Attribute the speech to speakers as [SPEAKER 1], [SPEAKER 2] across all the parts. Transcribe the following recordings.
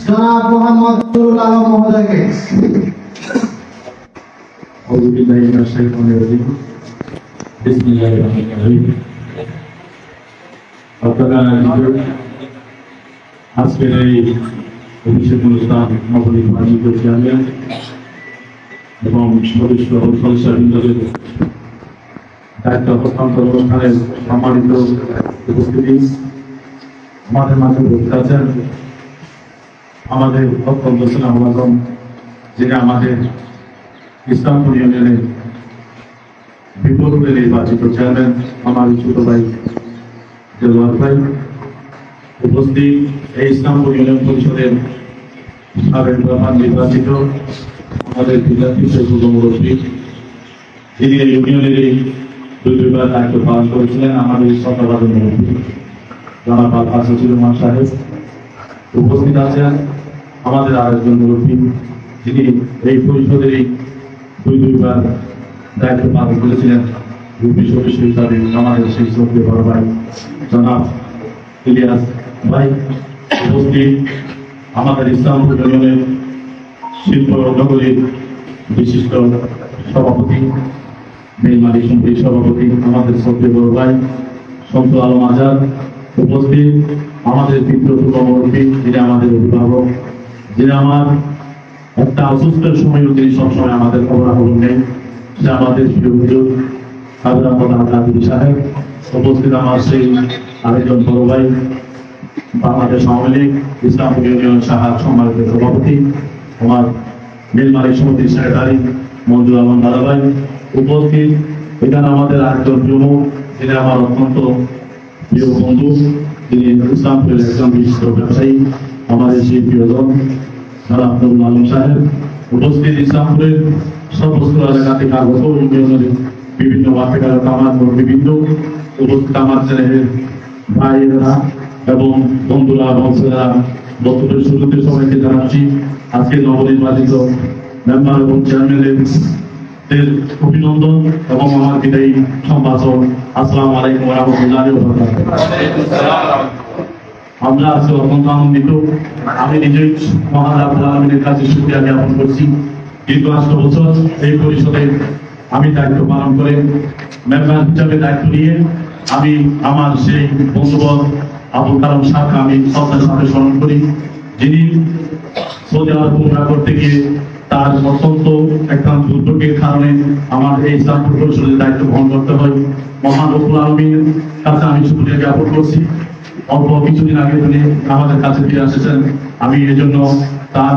[SPEAKER 1] জনাব মোহাম্মদ নুরুল আলম মহোদয়কে।
[SPEAKER 2] আপনারা আজকের এই অভিষেক অনুষ্ঠান নবনির্বাচিত চেয়ারম্যান এবং সদস্যবৃন্দদের দায়িত্ব হস্তান্তর অনুষ্ঠানের সম্মানিত উপস্থিতি, আমাদের মাঝে বসে আছেন আমাদের অত্যন্ত স্নেহভাজন যিনি আমাদের ইসলামপুর ইউনিয়নের বিপুলের নির্বাচিত চেয়ারম্যান আমার ছোট ভাই দেলোয়ার ভাই, উপস্থিত এই ইসলামপুর ইউনিয়ন পরিষদের সাবেক প্রধান নির্বাচিত আমাদের মুরব্বী যিনি এই ইউনিয়নের দুইবার দায়িত্ব পালন করেছিলেন আমাদের সতর্কবাদের মুরব্বী জনাব আসিফুর সাহেব, উপস্থিত আছেন আমাদের আরেকজন মুরব্বী যিনি এই পরিষদেরই দুইবার দায়িত্ব পালন করেছিলেন ইউপি সদস্য হিসাবে আমাদের সেই শ্রদ্ধেয় বড় ভাই জনাব ইলিয়াস ভাই, উপস্থিত আমাদের ইসলামপুর ইউনিয়নের শিল্প নগরীর বিশিষ্ট সভাপতি মেলমারি সমিতির সভাপতি আমাদের শ্রদ্ধেয় বড় ভাই শামসু আলম আজাদ, উপস্থিত আমাদের তৃতীয় মুরব্বী যিনি আমাদের অভিভাবক, যিনি আমার একটা অসুস্থের সময় তিনি সবসময় আমাদের খবরাখবর নেই, সে আমাদের প্রিয় হুজুর আব্দুল সাহেব, উপস্থিত আমার সেই আরেকজন বড় ভাই বাংলাদেশ আওয়ামী লীগ ইসলামপুর ইউনিয়ন শাখার সম্মানিত সভাপতি আমার মেলমারি সমিতির সেক্রেটারি মঞ্জুর আলম দাদা ভাই, উপস্থিত এখানে আমাদের আরেকজন প্রিয় মুখ যিনি আমার অত্যন্ত প্রিয় বন্ধু, তিনি ইসলামপুরের একজন বিশিষ্ট ব্যবসায়ী আমাদের সেই প্রিয়জন আব্দুল আলম সাহেব, উপস্থিত ইসলামপুরের সমস্ত এলাকা থেকে আগত ইউনিয়নের বিভিন্ন ওয়ার্ডের আমার বিভিন্ন উপস্থিত আমার ছেলের ভাইয়েরা এবং বন্ধুরা বংশেরা বক্তব্যের শুরুতে সবাইকে জানাচ্ছি আজকে নবনির্বাচিত মেম্বার এবং চেয়ারম্যানদের অভিনন্দন এবং আমার বিদায়ী সম্ভাষণ। আসসালামু আলাইকুম ওয়া রাহমাতুল্লাহি ওয়া বারাকাতুহু। আমরা আজকে অত্যন্ত আনন্দিত। আমি নিজেই মহান রাব্বুল আলামিনের কাছে শুকরিয়া জ্ঞাপন করছি। দীর্ঘ 8 বছর এই পরিষদে আমি দায়িত্ব পালন করে মেম্বার হিসাবে দায়িত্ব নিয়ে আমি আমার সেই বন্ধুবর আবুল কালাম শাহকে আমি শ্রদ্ধার সাথে স্মরণ করি, যিনি সৌদি আরব উমরা করতে গিয়ে তার অত্যন্ত একটা দুর্যোগের কারণে আমার এই ইসলামপুর পরিষদের দায়িত্ব গ্রহণ করতে হয়। মহান রব্বুল আলামিনের কাছে আমি শুকরিয়া জ্ঞাপন করছি। অল্প কিছুদিন আগে তিনি আমাদের কাছে ফিরে এসেছেন, আমি এই জন্য তার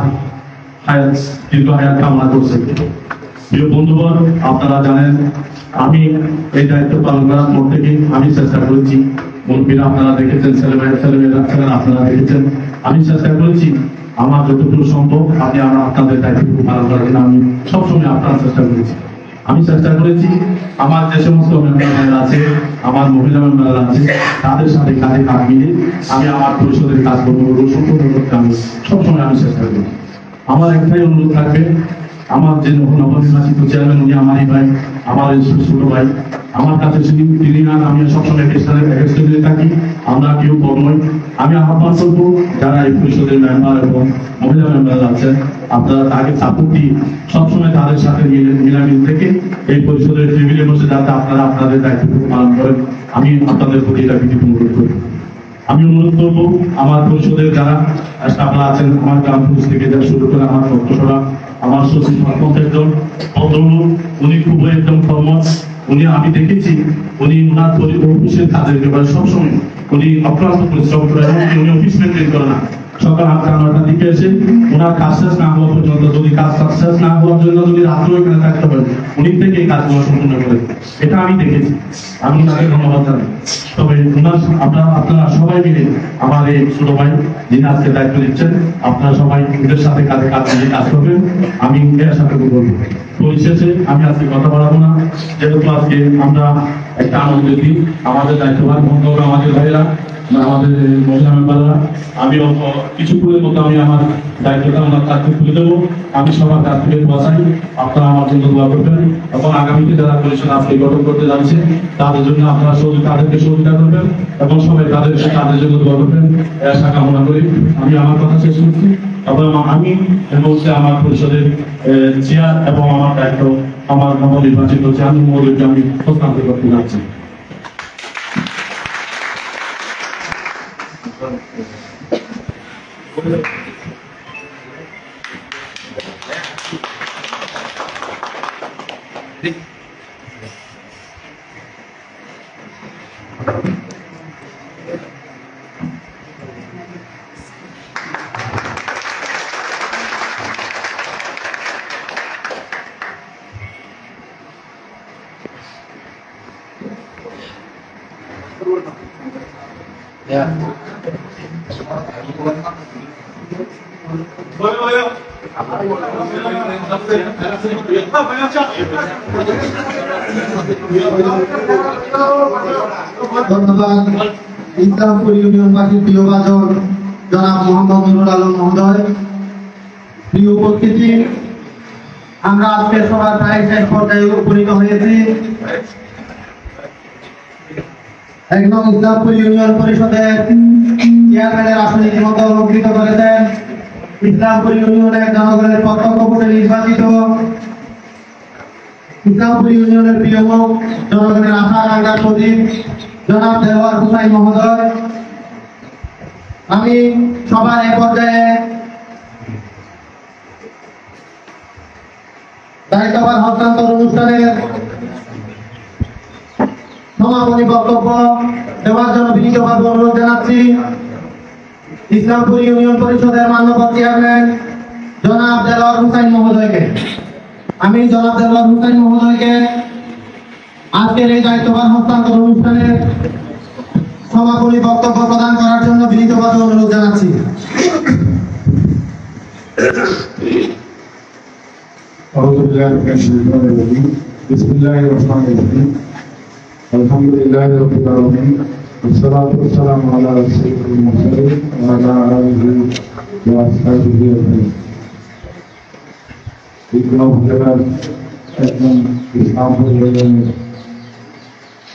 [SPEAKER 2] দীর্ঘ হায়াত কামনা করছি। প্রিয় বন্ধুগণ, আপনারা জানেন আমি এই দায়িত্ব পালন করার পর থেকে আমি চেষ্টা করেছি, মুরব্বীরা আপনারা দেখেছেন, ছেলেমেয়েরা আপনারা দেখেছেন, আমি চেষ্টা করেছি আমার যতটুকু সম্ভব আমি আপনাদের দায়িত্ব পালন করার জন্য আমি সবসময় আপনার চেষ্টা করেছি। আমি চেষ্টা করেছি আমার যে সমস্ত মেম্বাররা আছে, আমার মহিলা মেম্বাররা আছে, তাদের সাথে কাজে কাজ মিলে আমি আমার পরিষদের কাজকর্মগুলো সম্পূর্ণ করতে আমি সবসময় আমি চেষ্টা করি। আমার একটাই অনুরোধ থাকবে, আমার যে নবনির্বাচিত চেয়ারম্যান উনি আমারই ভাই, আমার ছোট ভাই, আমার কাছে তিনি না আমি সবসময় এক্সটেন্ডে থাকি, আমরা কেউ কম নই। আমি আহ্বান করবো যারা এই পরিষদের মেম্বার এবং মহিলা মেম্বার আছেন, আপনারা তাকে সাপোর্ট দিয়ে সবসময় তাদের সাথে মিলামিল থেকে এই পরিষদের টেবিলে বসে যাতে আপনারা আপনাদের দায়িত্ব পালন করেন, আমি আপনাদের প্রতি এটা বিনীত অনুরোধ করি। আমি অনুরোধ করবো আমার পরিষদের যারা স্টাফরা আছেন, আমার গ্রাম পুলিশ থেকে যা শুরু করে আমার সদস্যরা, আমার সচিব একজন ভদ্রলোক, উনি খুবই একদম কর্মঠ, উনি আমি দেখেছি উনি ওনার অফিসের কাজের ব্যাপারে সবসময় উনি অক্লান্ত পরিশ্রম করে এবং উনি অফিস মেনটেন করে না। সকাল 8টা 9টার দিকে এসে ওনার কাজ শেষ না হওয়া পর্যন্ত, যদি কাজ শেষ না হওয়ার জন্য যদি রাত্রেও এখানে থাকতে পারে, উনি থেকে এই কাজগুলো সম্পূর্ণ করে, এটা আমি দেখেছি। আমি তাকে ধন্যবাদ জানাই। তবে আপনারা সবাই মিলে আমার এই ছোট ভাই যিনি আজকে দায়িত্ব দিচ্ছেন, আপনারা সবাই ওদের সাথে কাজ মিলে কাজ করবেন, আমি এর সাথে বলবো। পরিশেষে আমি আজকে কথা বলাবো না, যেহেতু আজকে আমরা একটা আনন্দের দিন, আমাদের দায়িত্ববান বন্ধুরা আমাদের ভাইয়েরা আমাদের মহিলা মেম্বাররা, আমি অল্প কিছুক্ষণের মতো আমি আমার দায়িত্বটা আমার কাছে তুলে দেবো। আমি সবার কাছ থেকে দোয়া চাই, আপনারা আমার জন্য দোয়া করবেন এবং আগামীতে যারা পরিষদ আজকে গঠন করতে যাচ্ছে তাদের জন্য আপনারা তাদেরকে সহযোগিতা করবেন এবং সবাই তাদের জন্য দোয়া করবেন, আশা কামনা করি। আমি আমার কথা শেষ করছি এবং আমি বলছি আমার পরিষদের চেয়ার এবং আমার দায়িত্ব আমার নবনির্বাচিত চেয়ারম্যান মহোদয়কে আমি হস্তান্তর করতে যাচ্ছি।
[SPEAKER 1] ধন্যবাদ ইসলামপুর ইউনিয়নবাসীর প্রিয় ভাজন জনাব মোহাম্মদ নুরুল আলম মহোদয়। প্রিয় উপস্থিতি, আমরা আজকে সবার প্রায় শেষ পর্যায়ে উপনীত হয়েছি। একদম ইসলামপুর ইউনিয়ন পরিষদের চেয়ারম্যানের আসন ইতিমধ্যে অলঙ্কৃত করেছেন ইসলামপুর ইউনিয়নের জনগণের প্রত্যক্ষ ভোটে নির্বাচিত ইসলামপুর ইউনিয়নের প্রিয় মুখ, জনগণের আশা আকাঙ্ক্ষার প্রতীক জনাব দেওয়ার হুসাইন মহোদয়। আমি সবার এক পর্যায়ে দায়িত্বভার হস্তান্তর অনুষ্ঠানের সমাপনী বক্তব্য দেওয়ার জন্য বিনীতভাবে অনুরোধ জানাচ্ছি ইসলামপুর ইউনিয়ন পরিষদের মাননীয় চেয়ারম্যান জনাব দেওয়ার হুসাইন মহোদয়কে। আমি জনাব দেওয়ার হুসাইন মহোদয়কে আজকের এই দায়িত্বভার হস্তান্তর অনুষ্ঠানের সমাপনী বক্তব্য প্রদান করার জন্য বিনীতভাবে অনুরোধ জানাচ্ছি।
[SPEAKER 3] আলহামদুলিল্লাহ রাব্বিল আলামিন, والصلاة والسلام على سيد المرسلين وعلى آله وأصحابه أجمعين। ইসলাম জেলার একজন ইসলামপুর ইউনিয়নের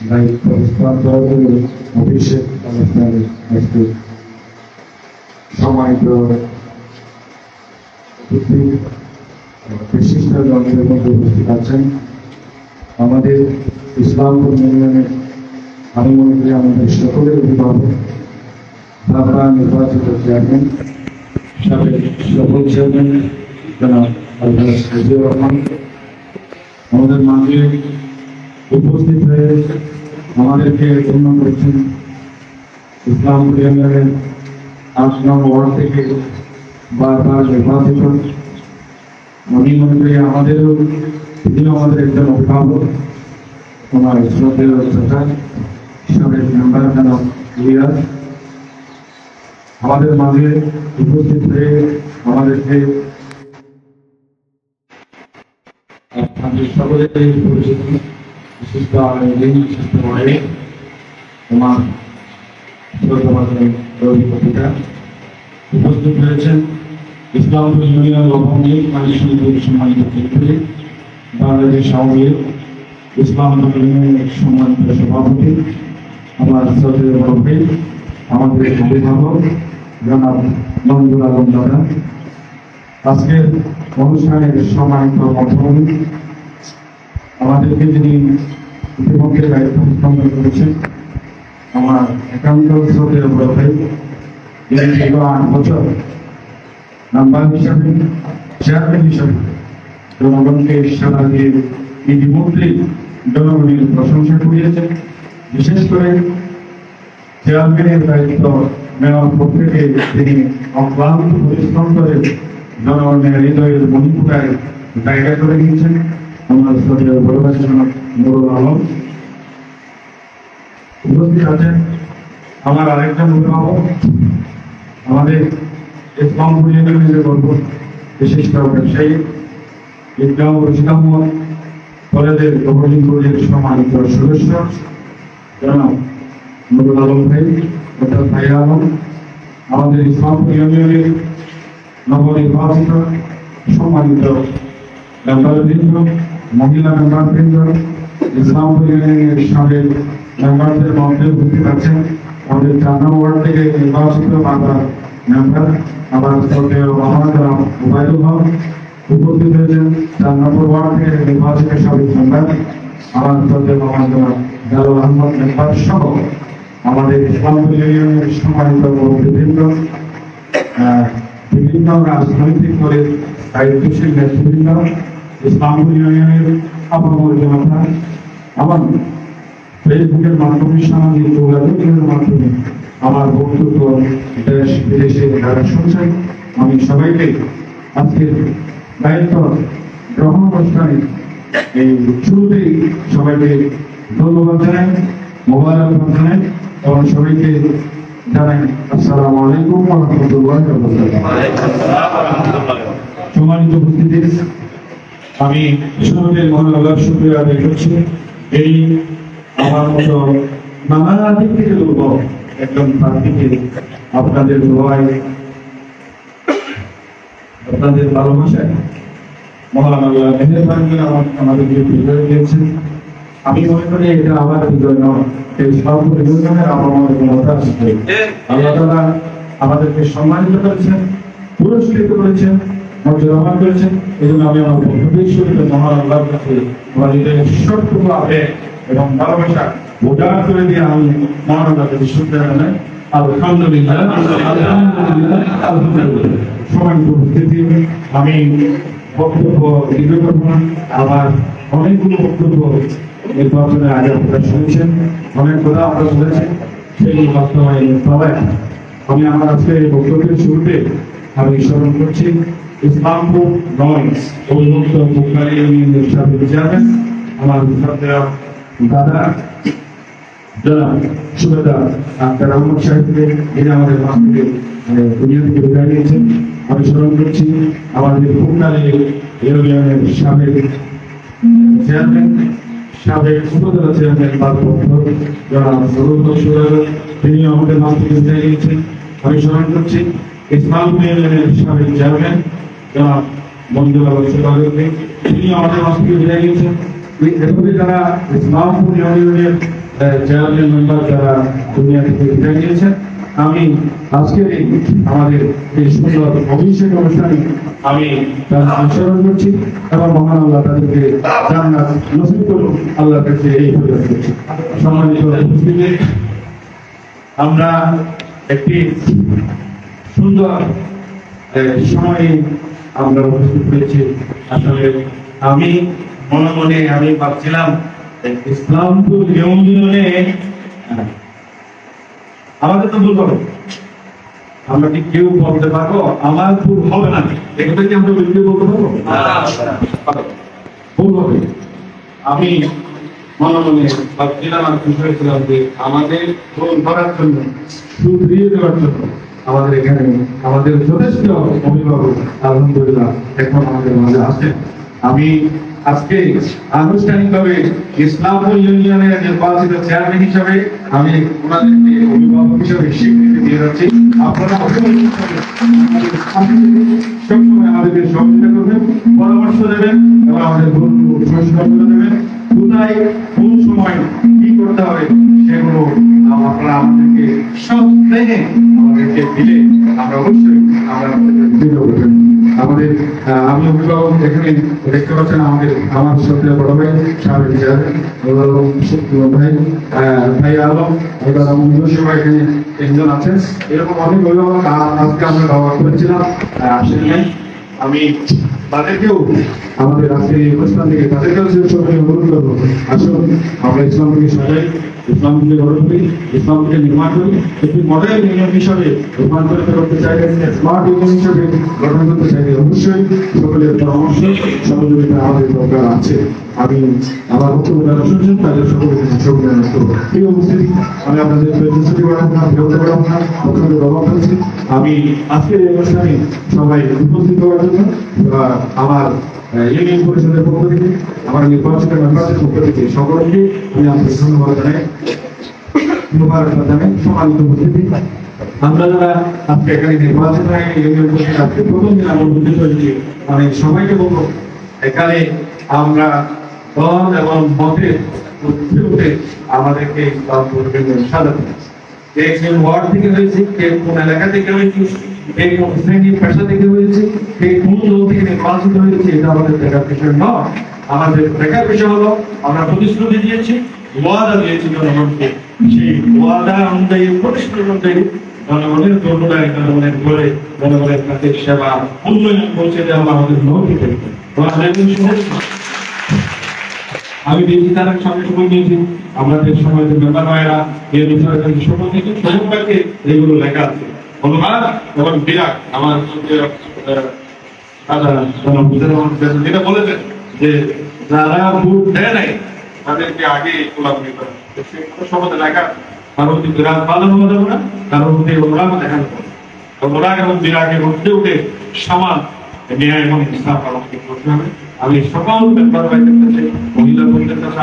[SPEAKER 3] দায়িত্ব হস্তান্তর করে অভিষেক অনুষ্ঠানে আজকে সম্মানিত অতিথি বিশিষ্ট জনদের মধ্যে উপস্থিত আছেন। আমাদের ইসলামপুর ইউনিয়নের আমি মনে করি আমাদের সকলের অভিভাবক, ঢাকা নির্বাচিত চেয়ারম্যান, সাবেক সফল চেয়ারম্যান জনাব আলহাজ হাজিউর রহমান আমাদের মাঝে উপস্থিত হয়ে আমাদেরকে পূর্ণ করছেন। ইসলামপুর ইউনিয়নের ৮ নং ওয়ার্ড থেকে বারবার নির্বাচিত। আমি মনে করি আমাদেরও তিনি আমাদের একজন অভিভাবক, আমার শ্রদ্ধেয় চাচা সাবেক মেম্বার জনাব লিয়াজ আমাদের মাঝে উপস্থিত হয়ে আমাদেরকে সকলের পরিচিত বিশিষ্ট আয়োজন বিশিষ্ট মনে আমার শ্রদ্ধা উপস্থিত হয়েছেন ইসলামপুর ইউনিয়ন লবঙ্গের সম্মানিত ক্ষেত্রে বাংলাদেশ আওয়ামী লীগ ইসলামপুর ইউনিয়নের সম্মানিত সভাপতি আমার শ্রদ্ধেয় বড় ভাই আমাদের অভিভাবক জনাব মঞ্জুর আলম দাদা, আজকের অনুষ্ঠানের সম্মানিত মধ্যমণি আমাদেরকে যিনি ইতিমধ্যে দায়িত্ব হস্তান্তর করেছেন আমার একান্ত শ্রদ্ধেয় বড় ভাই, যিনি দীর্ঘ ৮ বছর নাম্বার হিসাবে চেয়ারম্যান হিসাবে জনগণকে সেবা দিয়ে ইতিমধ্যে জনগণের প্রশংসা করিয়েছেন। বিশেষ করে চেয়ারম্যানের দায়িত্ব নেওয়ার পর থেকে তিনি অক্লান্ত পরিশ্রম করে জনগণের হৃদয়ের মণিপুরায় জায়গা করে নিয়েছেন। আমার শ্রদ্ধেয় বড় ভাই জনাব নুরুল আলম উপস্থিত আছেন। আমার আরেকজন অভিভাবক আমাদের ইসলামপুর ইউনিয়নের গর্ব বিশিষ্ট ব্যবসায়ী ইসলাম কলেজের গভর্নিং বোর্ডের সম্মানিত সদস্য জনাব নুরুল আলম ভাই ডক্টর ভাই আলম, আমাদের ইসলামপুর ইউনিয়নের নবনির্বাচিত সম্মানিত মেম্বারবৃন্দ, মহিলা মেম্বারবৃন্দ, ইসলামপুর ইউনিয়নের সাবেক মেম্বারদের মধ্যে উপস্থিত আছেন আমাদের 4 নম্বর ওয়ার্ড থেকে নির্বাচিত বাংলার মেম্বার আমার শ্রদ্ধেয় মহামান্য ওবায়দুল হক, উপস্থিত হয়েছেন 4 নম্বর ওয়ার্ড থেকে নির্বাচিত সাবেক মেম্বার আমার শ্রদ্ধেয় মহামান্য জালাল আহমদ মেম্বার সহ আমাদের ইসলামপুর ইউনিয়নের সম্মানিত মুরব্বীবৃন্দ, বিভিন্ন রাজনৈতিক দলের দায়িত্বশীল নেতৃবৃন্দ, ইসলামপুর ইউনিয়নের আপামর জনতা, আমার ফেসবুকের মাধ্যমে, সামাজিক যোগাযোগের মাধ্যমে আমার বক্তব্য দেশ বিদেশে যারা শুনছেন, আমি সবাইকে আজকের দায়িত্ব গ্রহণ অনুষ্ঠানে এই শুরুতেই সবাইকে ধন্যবাদ জানাই, মোবারকবাদ জানাই এবং সবাইকে জানাই আসসালামু আলাইকুম ওয়া রাহমাতুল্লাহি ওয়া বারাকাতুহু। সম্মানিত উপস্থিতি, আমি শুরুতে মহান আল্লাহর শুকরিয়া আদায় করছি। এই আমার মতো নানা দিক থেকে দুর্বল একজন প্রার্থীকে আপনাদের দোয়ায়, আপনাদের ভালোবাসায় মহান আল্লাহ মেহেরবানি আমাদেরকে বিজয় দিয়েছেন। আমি মনে করি এটা আমার বিজয় নয়, এই সব ইউনিয়নের আমার ক্ষমতা আসবে। আল্লাহ তাআলা আমাদেরকে সম্মানিত করেছেন, পুরস্কৃত করেছেন, মর্যাদাবান করেছেন। এই জন্য আমি আমার বন্ধুদের সহিত মহান আল্লাহর কাছে আমার হৃদয়ের সবটুকু আবেগ এবং ভালোবাসা উজাড় করে দিয়ে আমি মহান আল্লাহকে শুকরিয়া জানাই। আলহামদুলিল্লাহ, আলহামদুলিল্লাহ, আলহামদুলিল্লাহ। সম্মানিত উপস্থিতি, আমি বক্তব্য দীর্ঘ করব না। আমার অনেকগুলো বক্তব্য নির্বাচনের আগে আপনারা শুনেছেন, অনেক কথা আপনারা বলেছেন, সেই বাস্তবায়ন সবাই। আমি আমার আজকে এই বক্তব্যের শুরুতে আমি স্মরণ করছি ইসলামপুর নয় অভিভুক্ত বুখারী ইউনিয়নের সাবেক চেয়ারম্যান আমার দাদা যারা সুবেদার আক্তার আহমদ সাহেবকে, যিনি আমাদের মাঠ থেকে দুনিয়া থেকে বিদায় নিয়েছেন। আমি স্মরণ করছি আমাদের বুখারী ইউনিয়নের সাবেক চেয়ারম্যান, সাবেক উপজেলা চেয়ারম্যান যারা তিনি আমাদের মাঠ থেকে বিদায় নিয়েছেন। আমি স্মরণ করছি ইসলামপুর ইউনিয়নের সাবেক চেয়ারম্যান যারা মঞ্জুর আলমকে, তিনি আমাদের মাঠ থেকে বিদায় নিয়েছেন। এভাবে যারা ইসলামপুর ইউনিয়নের চেয়ারম্যান মেম্বার যারা দুনিয়া থেকে বিদায় নিয়েছেন, আমি আজকের এই আমাদের এই সুন্দর অভিষেক অনুষ্ঠানে আমি তার স্মরণ করছি এবং মহান আল্লাহ তাদেরকে জান্নাত নসিব করুন, আল্লাহর কাছে এই প্রার্থনা করছি। সম্মানিত উপস্থিতি, আমরা একটি সুন্দর সময়ে আমরা উপস্থিত হয়েছি। আসলে আমি মনে মনে আমি ভাবছিলাম ইসলামপুর ইউনিয়নে আমাদের তো ভুল হবে, আমরা কি কেউ বলতে পারবো আমার ভুল হবে না? এটা কি আমরা বলতে পারবো? ভুল হবে। আমি মনে মনে ভাবছিলাম আর খুশি হয়েছিলাম যে আমাদের ভুল করার জন্য, শুধরিয়ে দেওয়ার জন্য আমাদের এখানে আমাদের যথেষ্ট অভিভাবক আলহামদুলিল্লাহ এখন আমাদের মাঝে আছেন। আমি আজকে আনুষ্ঠানিকভাবে ইসলামপুর ইউনিয়নের নির্বাচিত চেয়ারম্যান হিসাবে আমি ওনাদেরকে অভিভাবক হিসাবে স্বীকৃতি দিয়ে যাচ্ছি। আপনারা সবসময় আমাদেরকে সহযোগিতা করবেন, পরামর্শ দেবেন এবং আমাদের সংস্কার করে দেবেন। কোথায় কোন সময় কি করতে হবে সেগুলো আপনারা আমাদেরকে সব দেখে আমাদেরকে দিলে আমরা অবশ্যই আমরা আমাদের আমি অভিভাবক এখানে দেখতে পাচ্ছেন আমার সাথে বড় ভাই সাবেক ভাই ভাই আলম এখানে তিনজন আছেন। এরকম অনেক অভিভাবক আজকে আমরা ব্যবহার করেছিলাম, আসেন। আমি তাদেরকেও আমাদের আজকে এই অনুষ্ঠান থেকে তাদেরকেও সবাই অনুরোধ করবো, আসুন আমরা ইসলামকে সবাই ইসলামকে গড়ে তুলি, ইসলামকে নির্মাণ করি, একটি মডেল ইউনিয়ন হিসাবে রূপান্তরিত করতে চাইলে, স্মার্ট ইউনিয়ন হিসাবে গঠন করতে চাইলে অবশ্যই সকলের পরামর্শ সহযোগিতা আমাদের দরকার আছে। আমি আমার বক্তব্য যারা শুনছেন তাদের সকলের কাছে শুকরিয়া জানাই করবো। এই উপস্থিতি আমি আপনাদের ছুটি বাড়াবো না, বিরত করাবো না, আপনাদের ব্যবহার করছি। আমি আজকের এই অনুষ্ঠানে সবাই উপস্থিত হওয়ার জন্য আমার ইউনিয়ন পরিষদের পক্ষ থেকে, আমার নির্বাচিত মেম্বারদের পক্ষ থেকে সকলকে আমি আপনাদের ধন্যবাদ জানাই। মোবারকবাদ জানাই সম্মানিত উপস্থিতি। আমরা যারা আজকে এখানে নির্বাচিত হয়ে ইউনিয়ন পরিষদ আজকে প্রথম দিন আমরা উপস্থিত হয়েছি, আমি সবাইকে বলবো এখানে আমরা দল এবং মতের ঊর্ধ্বে উঠে আমাদেরকে সাজাতে, কে কোন ওয়ার্ড থেকে হয়েছে, কে কোন এলাকা থেকে হয়েছে, কে কোন শ্রেণী পেশা থেকে হয়েছে, কে কোন দল থেকে নির্বাচিত হয়েছে, এটা আমাদের দেখার বিষয় নয়। আমাদের দেখার বিষয় হলো আমরা প্রতিশ্রুতি দিয়েছি, ওয়াদা দিয়েছি জনগণকে, সেই ওয়াদা অনুযায়ী প্রতিশ্রুতি অনুযায়ী জনগণের দোরগোড়ায় জনগণের ঘরে জনগণের কাছে সেবা উন্নয়ন পৌঁছে দেওয়া আমাদের নৈতিক দায়িত্ব। আমি দেখি তারা সঙ্গে সময় নিয়েছি, আমাদের সময় মেম্বার ভাইয়েরা এই বিষয়ে শপথ নিতে সবাইকে এইগুলো লেখা আছে। ধন্যবাদ এবং বিরাট আমার যেটা বলেছেন যে যারা ভোট দেয় নাই তাদেরকে আগে গোলামি করে শপথে লেখা, কারণ বিরাট পালন হওয়া যাবে না, কারণ ওরাম দেখানো অনুরাগ এবং বিরাগের মধ্যে উঠে সমান ন্যায় এবং ইসলাম পালন করতে হবে। আমি সকল মেম্বার ভাইদের কাছে, মহিলা বন্ধুদের কাছে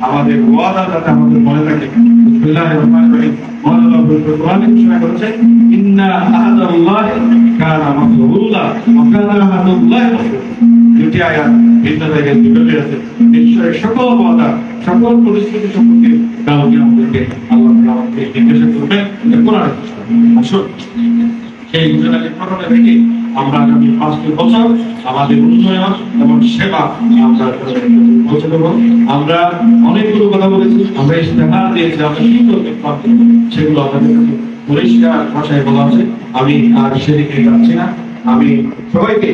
[SPEAKER 3] আমাদের ওয়াদা যাতে আমাদের মনে থাকে। বিসমিল্লাহির রহমানির রহিম। মহান আল্লাহ কোরআনে ঘোষণা করেছেন, ইন্না আহাদাল্লাহি কানা মাসউলা ওয়া কানা আহাদুল্লাহি মাসউলা। দুটি আয়াত ভিন্ন জায়গায় দুটো আছে। নিশ্চয়ই সকল ওয়াদা, সকল পরিস্থিতি সম্পর্কে কাউকে আমাদেরকে আল্লাহ আমাদেরকে জিজ্ঞাসা করবেন। কোরআনে আসুন সেই ঘোষণাকে প্রণয়ন রেখে আমরা আগামী 5 বছর আমাদের উন্নয়ন এবং সেবা আমরা পৌঁছে দেবো। আমরা অনেকগুলো কথা বলেছি, আমরা ইস্তেহার দিয়েছি, আমরা কি করতে পারবো সেগুলো আমাদের কাছে পরিষ্কার ভাষায় বলা আছে। আমি আর সেদিকে যাচ্ছি না। আমি সবাইকে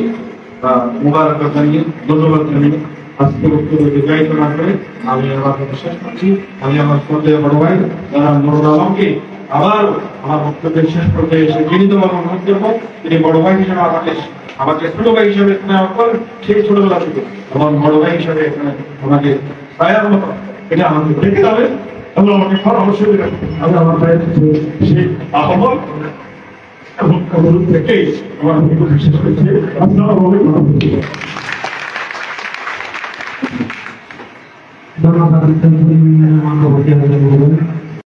[SPEAKER 3] মুবারকবাদ জানিয়ে ধন্যবাদ জানিয়ে আজকে বক্তব্য দীর্ঘায়িত না করে আমি আমার কথা শেষ করছি। আমি আমার শ্রদ্ধেয় বড় ভাই যারা নুরুল আলমকে আবার আমার বক্তব্যের শেষ পর্যায়ে এসে বিনীতভাবে অনুরোধ করবো, তিনি বড় ভাই হিসেবে আমাকে ছোট ভাই হিসেবে সেই ছোটবেলা থেকে আমার বড় ভাই হিসেবে আমাকে ছায়ার মতো এটা আমাকে দেখে যাবে এবং আমাকে পরামর্শ দেবে। আমি আমার ভাইয়ের সেই আহ্বান এবং অনুরোধ থেকেই আমার বক্তব্য শেষ করছি। আসসালামু আলাইকুম।
[SPEAKER 4] ধন্যবাদ।